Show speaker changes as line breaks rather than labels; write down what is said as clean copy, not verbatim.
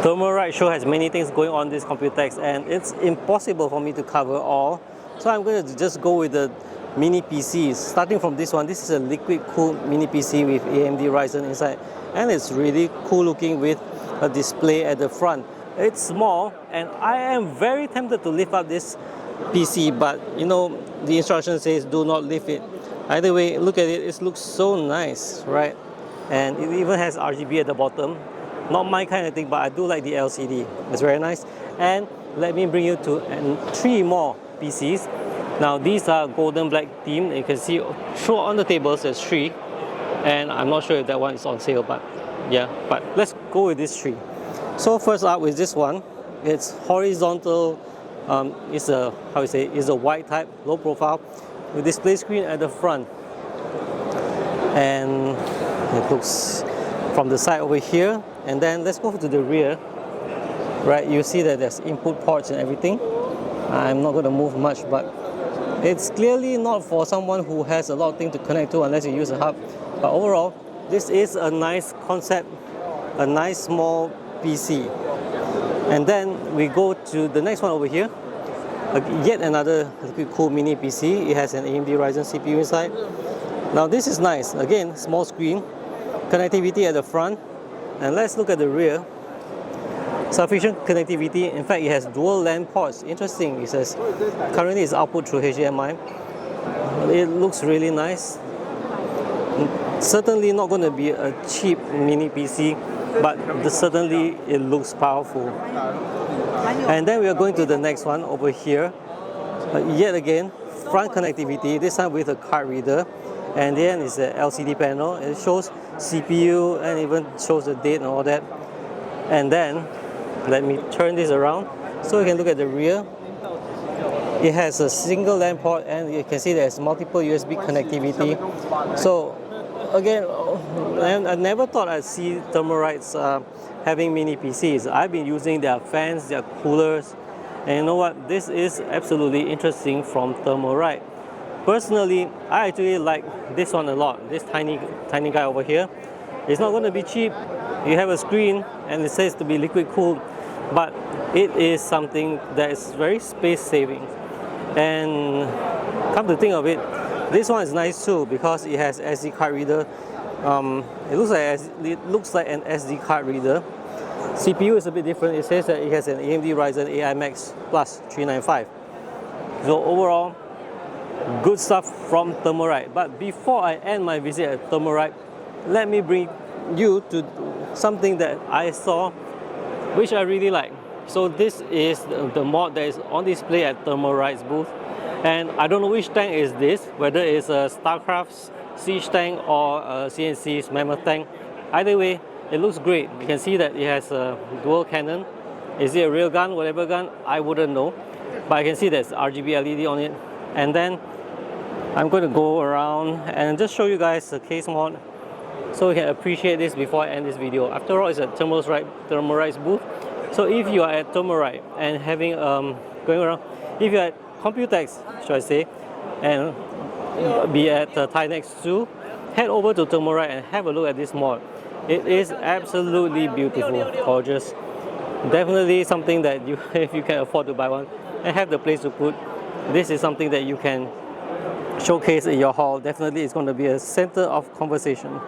Thermalright show has many things going on this Computex, and it's impossible for me to cover all. So I'm going to just go with the mini PCs. Starting from this one, this is a liquid-cooled mini PC with AMD Ryzen inside, and it's really cool looking with a display at the front. It's small, and I am very tempted to lift up this PC, but you know, the instruction says do not lift it. Either way, look at it, it looks so nice, right? And it even has RGB at the bottom. Not my kind of thing, but I do like the LCD. It's very nice. And let me bring you to 3 more PCs. Now these are golden black theme. You can see show on the tables there's 3, and I'm not sure if that one is on sale, but yeah. But let's go with these 3. So first up with this one, it's horizontal. It's a it's a white type, low profile, with display screen at the front, and it looks from the side over here. And then let's go to the rear. Right, you see that there's input ports and everything. I'm not going to move much, but it's clearly not for someone who has a lot of things to connect to unless you use a hub. But overall, this is a nice concept, a nice small PC. And then we go to the next one over here. Yet another cool mini PC. It has an AMD Ryzen CPU inside. Now this is nice. Again, small screen, connectivity at the front. And let's look at the rear. Sufficient connectivity. In fact, it has dual LAN ports. Interesting. It says currently it's output through HDMI. It looks really nice. Certainly not going to be a cheap mini PC, but certainly it looks powerful. And then we are going to the next one over here. Yet again, front connectivity. This time with a card reader. And then is the LCD panel. It shows CPU and even shows the date and all that. And then let me turn this around so you can look at the rear. It has a single LAN port, and you can see there's multiple USB connectivity. So again, I never thought I'd see Thermalrights having mini PCs. I've been using their fans, their coolers, and you know what? This is absolutely interesting from Thermalright. Personally, I actually like this one a lot. This tiny guy over here. It's not going to be cheap. You have a screen and it says to be liquid cooled, but it is something that is very space saving. And come to think of it, this one is nice too because it has SD card reader. It looks like an SD card reader. CPU is a bit different. It says that it has an AMD Ryzen AI Max Plus 395. So overall, good stuff from Thermalright. But before I end my visit at Thermalright, let me bring you to something that I saw which I really like. So this is the mod that is on display at Thermalright's booth, and I don't know which tank is this, whether it's a StarCraft's Siege tank or a CNC's Mammoth tank. Either way, it looks great. You can see that it has a dual cannon. Is it a real gun, whatever gun? I wouldn't know, but I can see there's RGB LED on it. And then I'm going to go around and just show you guys the case mod so you can appreciate this before I end this video. After all, it's at Thermalright's booth. So if you are at Thermalright and having going around, if you're at Computex, should I say, and be at Thai next too, head over to Thermalright and have a look at this mod. It is absolutely beautiful, gorgeous. Definitely something that you, if you can afford to buy one and have the place to put, this is something that you can showcase in your hall. Definitely it's going to be a center of conversation.